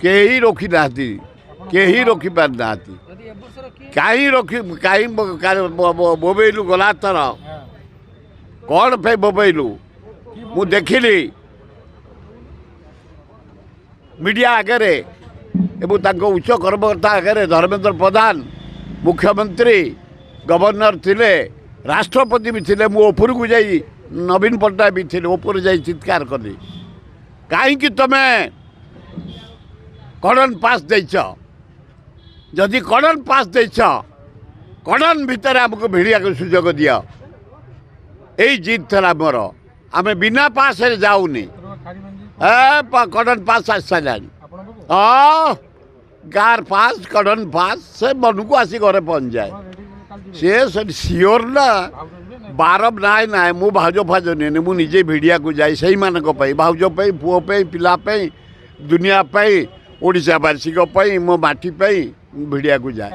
कहीं रोकी ना कहीं रोकी पार ना कहीं रोकी कहीं बोबेलु गला थर कौन पे बोबेलु मु देखिली मीडिया आगे उच्च कर्मकर्ता आगे धर्मेंद्र प्रधान मुख्यमंत्री गवर्नर थिले राष्ट्रपति भी थिले मु ऊपर को जाई नवीन पट्टनायक भी थिले ऊपर जाई चित्कार कली कहीं तमे कड़न पास देछ जदि कड़न पास देछ कड़न भितर आमको भिड़िया को सुजोग दिया यही जीत थला मोर आमे बिना पास जाऊनी कड़न पास आस सारा गार पास कड़न पास से मन को आसी घरे पहुँच जाए से सियोर ना बारब नाई ना मु भाज फाज नहीं मु निजे भिड़िया को जाए से भाज पे पुओ पे पिला दुनिया ओडिशा वार्षिक मो माटी भिड़िया को जाए।